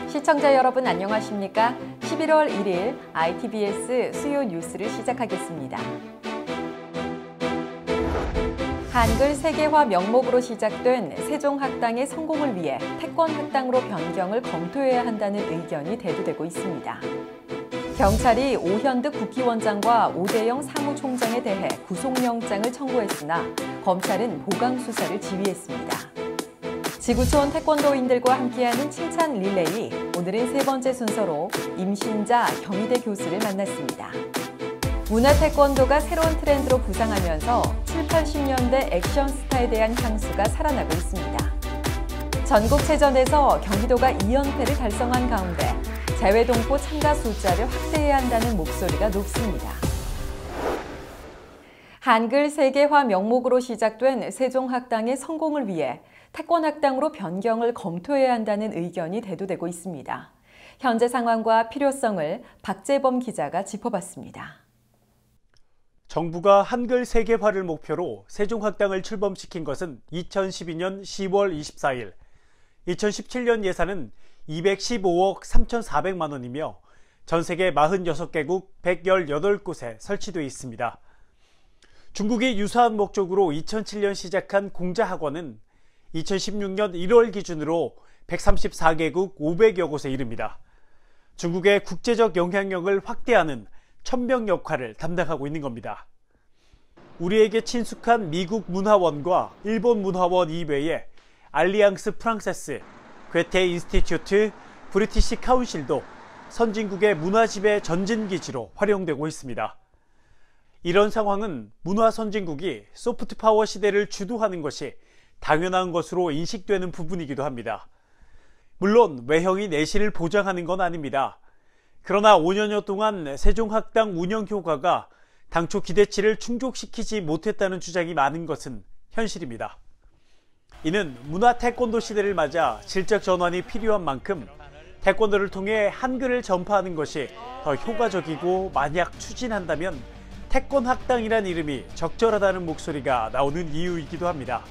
시청자 여러분 안녕하십니까? 11월 1일 ITBS 수요 뉴스를 시작하겠습니다. 한글 세계화 명목으로 시작된 세종학당의 성공을 위해 태권학당으로 변경을 검토해야 한다는 의견이 대두되고 있습니다. 경찰이 오현득 국기원장과 오대영 사무총장에 대해 구속영장을 청구했으나 검찰은 보강수사를 지휘했습니다. 지구촌 태권도인들과 함께하는 칭찬 릴레이, 오늘은 세 번째 순서로 임신자 경희대 교수를 만났습니다. 문화 태권도가 새로운 트렌드로 부상하면서 7, 80년대 액션 스타에 대한 향수가 살아나고 있습니다. 전국체전에서 경기도가 2연패를 달성한 가운데 재외동포 참가 숫자를 확대해야 한다는 목소리가 높습니다. 한글 세계화 명목으로 시작된 세종학당의 성공을 위해 태권학당으로 변경을 검토해야 한다는 의견이 대두되고 있습니다. 현재 상황과 필요성을 박재범 기자가 짚어봤습니다. 정부가 한글 세계화를 목표로 세종학당을 출범시킨 것은 2012년 10월 24일, 2017년 예산은 215억 3,400만 원이며 전 세계 46개국 118곳에 설치되어 있습니다. 중국이 유사한 목적으로 2007년 시작한 공자학원은 2016년 1월 기준으로 134개국 500여 곳에 이릅니다. 중국의 국제적 영향력을 확대하는 천명 역할을 담당하고 있는 겁니다. 우리에게 친숙한 미국 문화원과 일본 문화원 이외에 알리앙스 프랑세스, 괴테 인스티튜트, 브리티시 카운실도 선진국의 문화지배 전진기지로 활용되고 있습니다. 이런 상황은 문화 선진국이 소프트파워 시대를 주도하는 것이 당연한 것으로 인식되는 부분이기도 합니다. 물론 외형이 내실을 보장하는 건 아닙니다. 그러나 5년여 동안 세종학당 운영 효과가 당초 기대치를 충족시키지 못했다는 주장이 많은 것은 현실입니다. 이는 문화 태권도 시대를 맞아 질적 전환이 필요한 만큼 태권도를 통해 한글을 전파하는 것이 더 효과적이고 만약 추진한다면 태권학당이란 이름이 적절하다는 목소리가 나오는 이유이기도 합니다.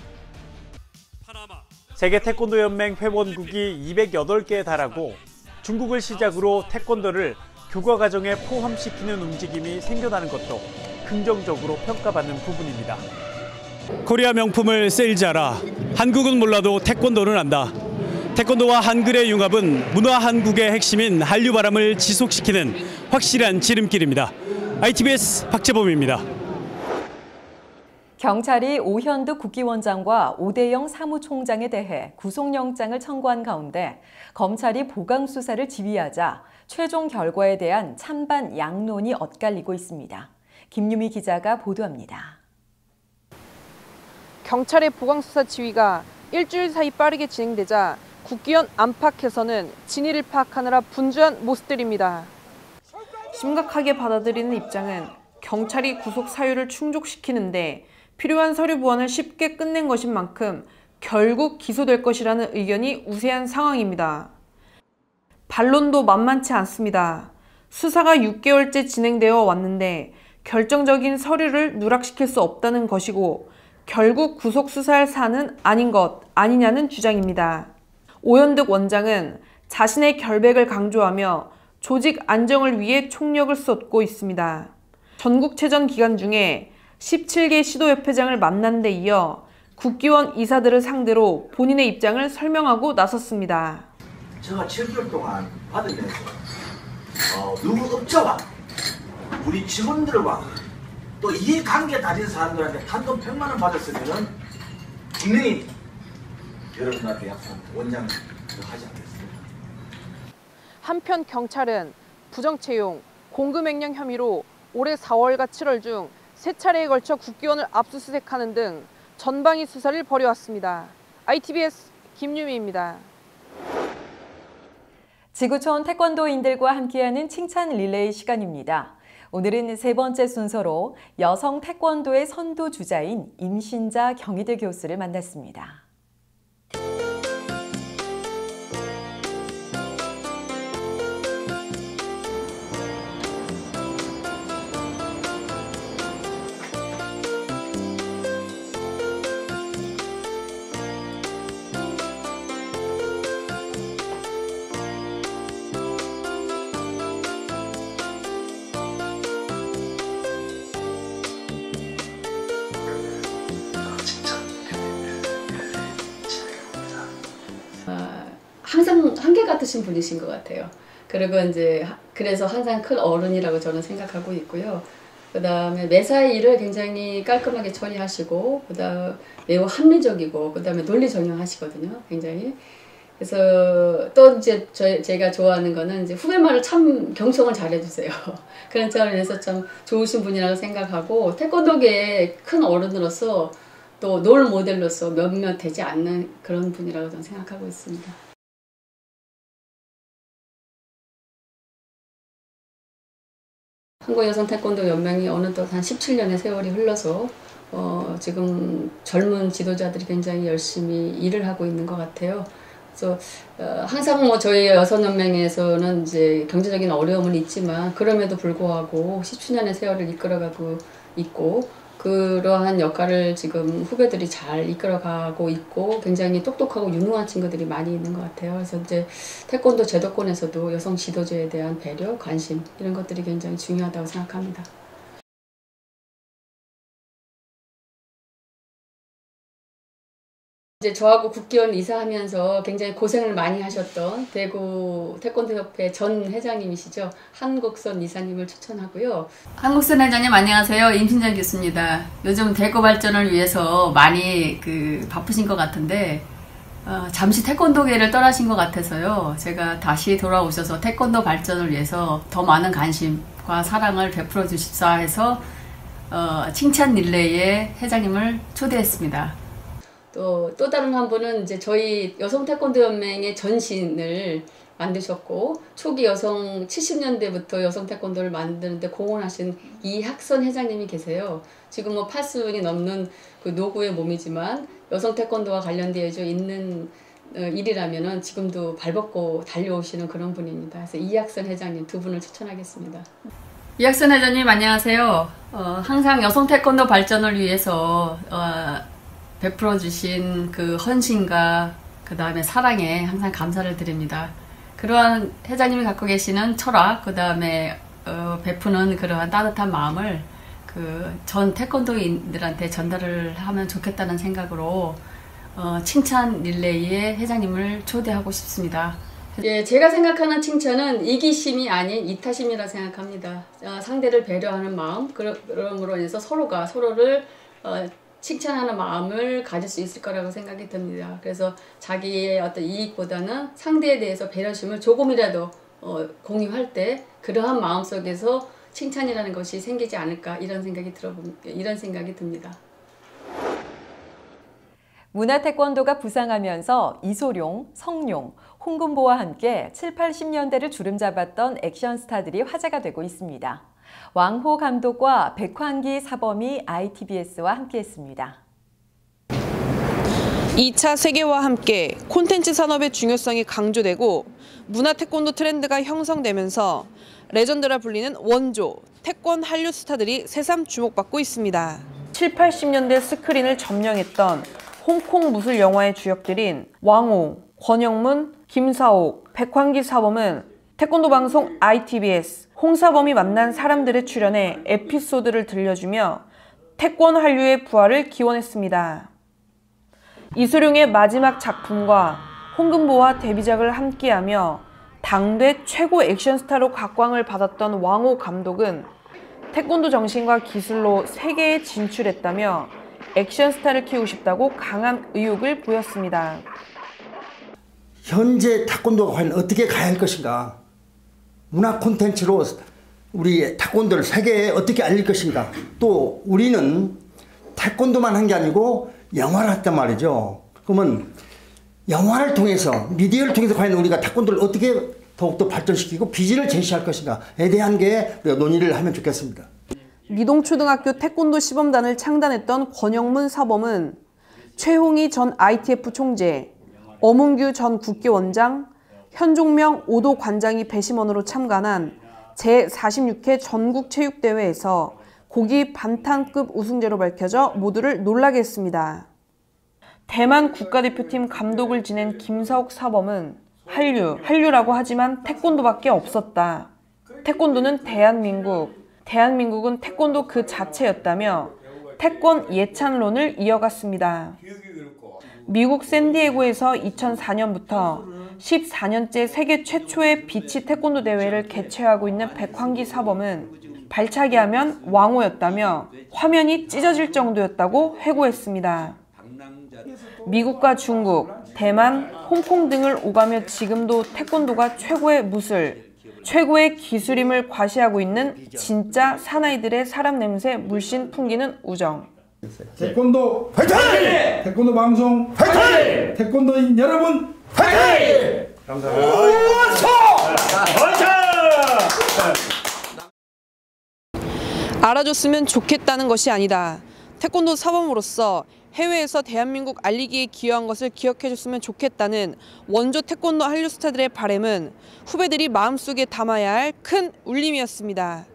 세계 태권도 연맹 회원국이 208개에 달하고 중국을 시작으로 태권도를 교과 과정에 포함시키는 움직임이 생겨나는 것도 긍정적으로 평가받는 부분입니다. 코리아 명품을 세일즈하라. 한국은 몰라도 태권도는 안다. 태권도와 한글의 융합은 문화 한국의 핵심인 한류 바람을 지속시키는 확실한 지름길입니다. ITBS 박재범입니다. 경찰이 오현득 국기원장과 오대영 사무총장에 대해 구속영장을 청구한 가운데 검찰이 보강수사를 지휘하자 최종 결과에 대한 찬반 양론이 엇갈리고 있습니다. 김유미 기자가 보도합니다. 경찰의 보강수사 지휘가 일주일 사이 빠르게 진행되자 국기원 안팎에서는 진위를 파악하느라 분주한 모습들입니다. 심각하게 받아들이는 입장은 경찰이 구속 사유를 충족시키는데 필요한 서류 보완을 쉽게 끝낸 것인 만큼 결국 기소될 것이라는 의견이 우세한 상황입니다. 반론도 만만치 않습니다. 수사가 6개월째 진행되어 왔는데 결정적인 서류를 누락시킬 수 없다는 것이고 결국 구속 수사할 사안은 아닌 것 아니냐는 주장입니다. 오현득 원장은 자신의 결백을 강조하며 조직 안정을 위해 총력을 쏟고 있습니다. 전국체전 기간 중에 17개 시도협회장을 만난 데 이어 국기원 이사들을 상대로 본인의 입장을 설명하고 나섰습니다. 제가 7개월 동안 받으면서 누구 업자와 우리 직원들과 또 이해관계 다진 사람들한테 단돈 100만 원 받았으면 분명히 여러분한테 약속 원장을 하지 않겠습니다. 한편 경찰은 부정채용, 공금횡령 혐의로 올해 4월과 7월 중 3차례에 걸쳐 국기원을 압수수색하는 등 전방위 수사를 벌여왔습니다. ITBS 김유미입니다. 지구촌 태권도인들과 함께하는 칭찬 릴레이 시간입니다. 오늘은 세 번째 순서로 여성 태권도의 선두 주자인 임신자 경희대 교수를 만났습니다. 항상 한결같으신 분이신 것 같아요. 그리고 이제 그래서 항상 큰 어른이라고 저는 생각하고 있고요. 그 다음에 매사의 일을 굉장히 깔끔하게 처리하시고, 그 다음 매우 합리적이고, 그 다음에 논리정연하시거든요, 굉장히. 그래서 또 이제 제가 좋아하는 거는 이제 후배 말을 참 경청을 잘해주세요. 그런 차원에서 참 좋으신 분이라고 생각하고, 태권도계의 큰 어른으로서 또 롤 모델로서 몇몇 되지 않는 그런 분이라고 저는 생각하고 있습니다. 한국여성태권도연맹이 어느덧 한 17년의 세월이 흘러서 지금 젊은 지도자들이 굉장히 열심히 일을 하고 있는 것 같아요. 그래서 항상 뭐 저희 여성연맹에서는 이제 경제적인 어려움은 있지만 그럼에도 불구하고 17년의 세월을 이끌어가고 있고, 그러한 역할을 지금 후배들이 잘 이끌어가고 있고 굉장히 똑똑하고 유능한 친구들이 많이 있는 것 같아요. 그래서 이제 태권도 제도권에서도 여성 지도자에 대한 배려, 관심 이런 것들이 굉장히 중요하다고 생각합니다. 이제 저하고 국기원 이사하면서 굉장히 고생을 많이 하셨던 대구 태권도협회 전 회장님이시죠. 한국선 이사님을 추천하고요. 한국선 회장님 안녕하세요. 임신정 교수입니다. 요즘 대구 발전을 위해서 많이 바쁘신 것 같은데 잠시 태권도계를 떠나신 것 같아서요. 제가 다시 돌아오셔서 태권도 발전을 위해서 더 많은 관심과 사랑을 베풀어 주십사 해서 칭찬 릴레이에 회장님을 초대했습니다. 또 다른 한 분은 이제 저희 여성태권도연맹의 전신을 만드셨고, 초기 70년대부터 여성태권도를 만드는데 공헌하신 이학선 회장님이 계세요. 지금 뭐 80이 넘는 그 노구의 몸이지만 여성태권도와 관련되어 있는 일이라면은 지금도 발벗고 달려오시는 그런 분입니다. 그래서 이학선 회장님 두 분을 추천하겠습니다. 이학선 회장님 안녕하세요. 항상 여성태권도 발전을 위해서 베풀어 주신 그 헌신과 그 다음에 사랑에 항상 감사를 드립니다. 그러한 회장님이 갖고 계시는 철학, 그 다음에 베푸는 그러한 따뜻한 마음을 전 태권도인들한테 전달을 하면 좋겠다는 생각으로 칭찬 릴레이에 회장님을 초대하고 싶습니다. 예, 제가 생각하는 칭찬은 이기심이 아닌 이타심이라 생각합니다. 상대를 배려하는 마음, 그러므로 인해서 서로가 서로를 칭찬하는 마음을 가질 수 있을 거라고 생각이 듭니다. 그래서 자기의 어떤 이익보다는 상대에 대해서 배려심을 조금이라도 공유할 때 그러한 마음 속에서 칭찬이라는 것이 생기지 않을까 이런 생각이 듭니다. 문화태권도가 부상하면서 이소룡, 성룡, 홍금보와 함께 7, 80년대를 주름잡았던 액션 스타들이 화제가 되고 있습니다. 왕호 감독과 백환기 사범이 ITBS와 함께했습니다. 2차 세계와 함께 콘텐츠 산업의 중요성이 강조되고 문화 태권도 트렌드가 형성되면서 레전드라 불리는 원조, 태권 한류 스타들이 새삼 주목받고 있습니다. 7, 80년대 스크린을 점령했던 홍콩 무술 영화의 주역들인 왕호, 권영문, 김사옥, 백환기 사범은 태권도 방송 ITBS, 홍사범이 만난 사람들의 출연에 에피소드를 들려주며 태권 한류의 부활을 기원했습니다. 이소룡의 마지막 작품과 홍금보와 데뷔작을 함께하며 당대 최고 액션 스타로 각광을 받았던 왕호 감독은 태권도 정신과 기술로 세계에 진출했다며 액션 스타를 키우고 싶다고 강한 의욕을 보였습니다. 현재 태권도가 과연 어떻게 가야 할 것인가? 문화 콘텐츠로 우리 태권도를 세계에 어떻게 알릴 것인가? 또 우리는 태권도만 한 게 아니고 영화를 했단 말이죠. 그러면 영화를 통해서, 미디어를 통해서 과연 우리가 태권도를 어떻게 더욱더 발전시키고 비전을 제시할 것인가에 대한 게 우리가 논의를 하면 좋겠습니다. 미동초등학교 태권도 시범단을 창단했던 권영문 사범은 최홍희 전 ITF 총재, 엄은규 전 국기원장, 현종명 5도 관장이 배심원으로 참관한 제46회 전국체육대회에서 고기 반탄급 우승자로 밝혀져 모두를 놀라게 했습니다. 대만 국가대표팀 감독을 지낸 김사옥 사범은 한류라고 하지만 태권도밖에 없었다. 태권도는 대한민국은 태권도 그 자체였다며 태권 예찬론을 이어갔습니다. 미국 샌디에고에서 2004년부터 14년째 세계 최초의 비치 태권도 대회를 개최하고 있는 백환기 사범은 발차기 하면 왕호였다며 화면이 찢어질 정도였다고 회고했습니다. 미국과 중국, 대만, 홍콩 등을 오가며 지금도 태권도가 최고의 무술, 최고의 기술임을 과시하고 있는 진짜 사나이들의 사람 냄새 물씬 풍기는 우정. 태권도 파이팅! 태권도 방송 파이팅! 태권도인 여러분 파이팅! 감사합니다. 알아줬으면 좋겠다는 것이 아니다. 태권도 사범으로서 해외에서 대한민국 알리기에 기여한 것을 기억해줬으면 좋겠다는 원조 태권도 한류 스타들의 바람은 후배들이 마음속에 담아야 할 큰 울림이었습니다.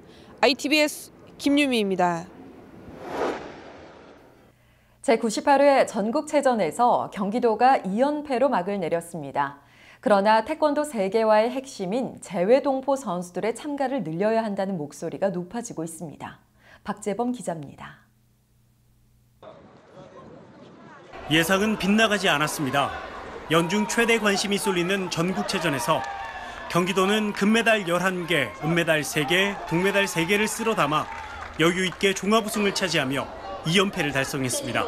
ITBS 김유미입니다. 제98회 전국체전에서 경기도가 2연패로 막을 내렸습니다. 그러나 태권도 세계화의 핵심인 재외동포 선수들의 참가를 늘려야 한다는 목소리가 높아지고 있습니다. 박재범 기자입니다. 예상은 빗나가지 않았습니다. 연중 최대 관심이 쏠리는 전국체전에서 경기도는 금메달 11개, 은메달 3개, 동메달 3개를 쓸어 담아 여유 있게 종합 우승을 차지하며 2연패를 달성했습니다.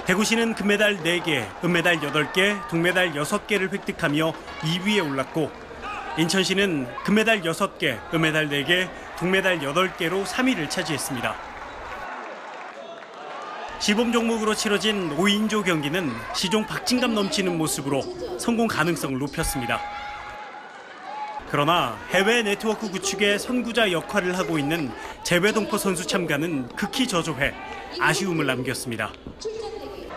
대구시는 금메달 4개, 은메달 8개, 동메달 6개를 획득하며 2위에 올랐고 인천시는 금메달 6개, 은메달 4개, 동메달 8개로 3위를 차지했습니다. 시범 종목으로 치러진 5인조 경기는 시종 박진감 넘치는 모습으로 성공 가능성을 높였습니다. 그러나 해외 네트워크 구축의 선구자 역할을 하고 있는 재외동포 선수 참가는 극히 저조해 아쉬움을 남겼습니다.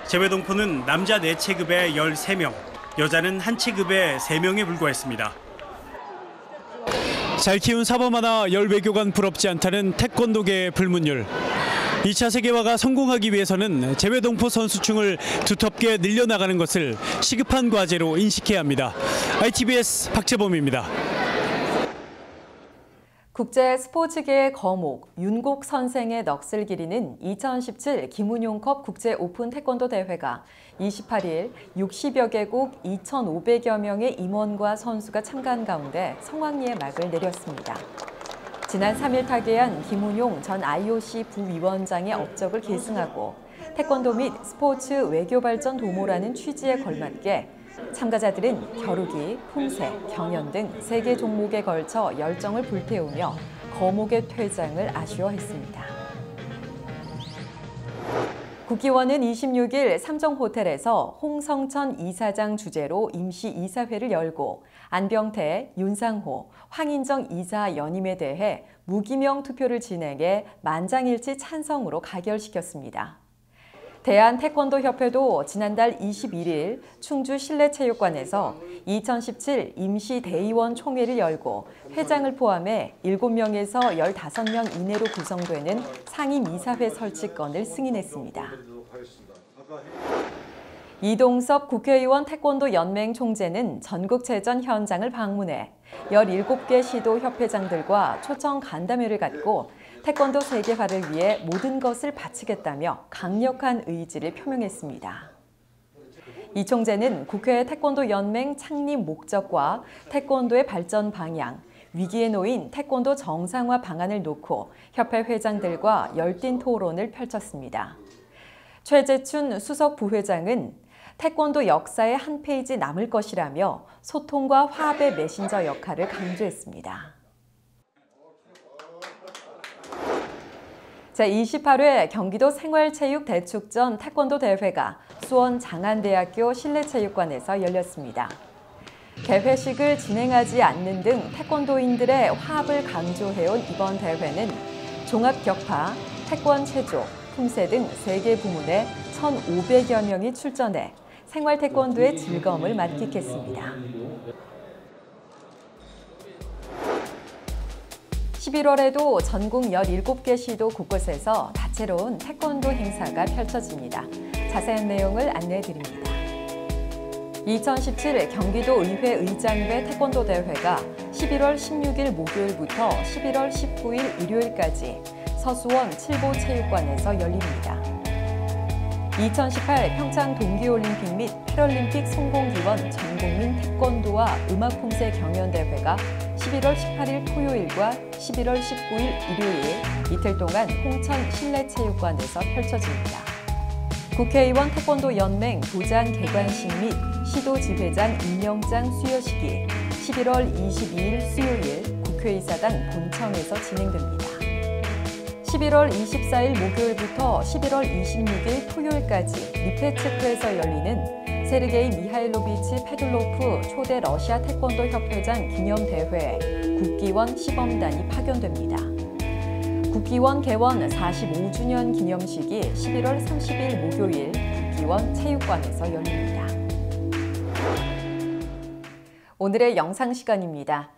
재외동포는 남자 4체급에 13명, 여자는 1체급에 3명에 불과했습니다. 잘 키운 사범 하나 열 외교관 부럽지 않다는 태권도계의 불문율. 2차 세계화가 성공하기 위해서는 재외동포 선수층을 두텁게 늘려나가는 것을 시급한 과제로 인식해야 합니다. ITBS 박재범입니다. 국제 스포츠계의 거목, 윤곡 선생의 넋을 기리는 2017 김은용컵 국제 오픈 태권도 대회가 28일 60여 개국 2,500여 명의 임원과 선수가 참가한 가운데 성황리에 막을 내렸습니다. 지난 3일 타계한 김은용 전 IOC 부위원장의 업적을 계승하고 태권도 및 스포츠 외교 발전 도모라는 취지에 걸맞게 참가자들은 겨루기, 품새, 경연 등 3개 종목에 걸쳐 열정을 불태우며 거목의 퇴장을 아쉬워했습니다. 국기원은 26일 삼정호텔에서 홍성천 이사장 주재로 임시 이사회를 열고 안병태, 윤상호, 황인정 이사 연임에 대해 무기명 투표를 진행해 만장일치 찬성으로 가결시켰습니다. 대한태권도협회도 지난달 21일 충주 실내체육관에서 2017 임시 대의원 총회를 열고 회장을 포함해 7명에서 15명 이내로 구성되는 상임이사회 설치건을 승인했습니다. 이동섭 국회의원 태권도 연맹 총재는 전국체전 현장을 방문해 17개 시도 협회장들과 초청 간담회를 갖고 태권도 세계화를 위해 모든 것을 바치겠다며 강력한 의지를 표명했습니다. 이 총재는 국회 태권도 연맹 창립 목적과 태권도의 발전 방향, 위기에 놓인 태권도 정상화 방안을 놓고 협회 회장들과 열띤 토론을 펼쳤습니다. 최재춘 수석 부회장은 태권도 역사의 한 페이지 남을 것이라며 소통과 화합의 메신저 역할을 강조했습니다. 제28회 경기도 생활체육대축전 태권도 대회가 수원 장안대학교 실내체육관에서 열렸습니다. 개회식을 진행하지 않는 등 태권도인들의 화합을 강조해온 이번 대회는 종합격파, 태권체조, 품새 등 3개 부문에 1,500여 명이 출전해 생활태권도의 즐거움을 만끽했습니다. 11월에도 전국 17개 시도 곳곳에서 다채로운 태권도 행사가 펼쳐집니다. 자세한 내용을 안내해드립니다. 2017 경기도 의회 의장배 태권도 대회가 11월 16일 목요일부터 11월 19일 일요일까지 서수원 칠보체육관에서 열립니다. 2018 평창 동계올림픽 및 패럴림픽 성공기원 전국민 태권도와 음악품새 경연대회가 11월 18일 토요일과 11월 19일 일요일 이틀 동안 홍천 실내체육관에서 펼쳐집니다. 국회의원 태권도 연맹 도장 개관식 및 시도지회장 임명장 수여식이 11월 22일 수요일 국회의사당 본청에서 진행됩니다. 11월 24일 목요일부터 11월 26일 토요일까지 리페츠크에서 열리는 세르게이 미하일로비치 페들로프 초대 러시아 태권도 협회장 기념대회에 국기원 시범단이 파견됩니다. 국기원 개원 45주년 기념식이 11월 30일 목요일 국기원 체육관에서 열립니다. 오늘의 영상 시간입니다.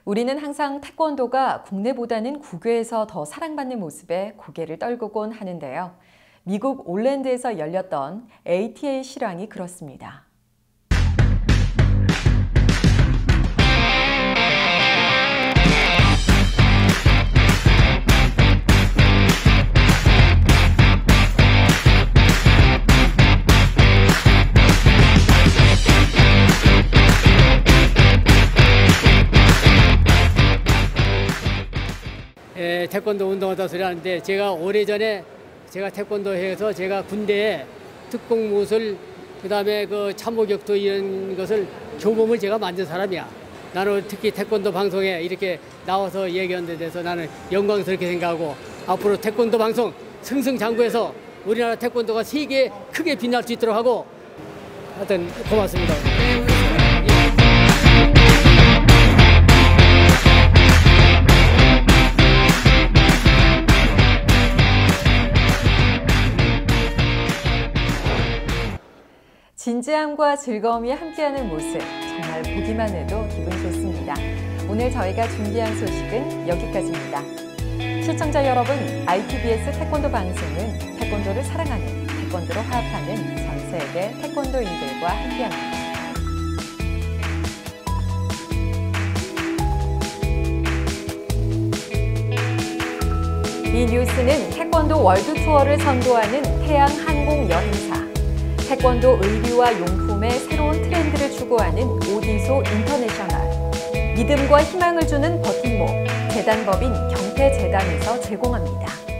우리는 항상 태권도가 국내보다는 국외에서 더 사랑받는 모습에 고개를 떨구곤 하는데요. 미국 올랜드에서 열렸던 ATA 실황이 그렇습니다. 태권도 운동하다 소리 하는데 제가 오래전에 제가 태권도에서 제가 군대에 특공무술 그다음에 그 참모격투 이런 것을 교범을 제가 만든 사람이야. 나는 특히 태권도 방송에 이렇게 나와서 얘기하는 데 대해서 나는 영광스럽게 생각하고 앞으로 태권도 방송 승승장구해서 우리나라 태권도가 세계에 크게 빛날 수 있도록 하고 하여튼 고맙습니다. 진지함과 즐거움이 함께하는 모습, 정말 보기만 해도 기분 좋습니다. 오늘 저희가 준비한 소식은 여기까지입니다. 시청자 여러분, ITBS 태권도 방송은 태권도를 사랑하는, 태권도로 화합하는 전 세계 태권도인들과 함께합니다. 이 뉴스는 태권도 월드 투어를 선도하는 태양 항공 여행사, 태권도 의류와 용품의 새로운 트렌드를 추구하는 오디소 인터내셔널, 믿음과 희망을 주는 버팀목, 재단법인 경태재단에서 제공합니다.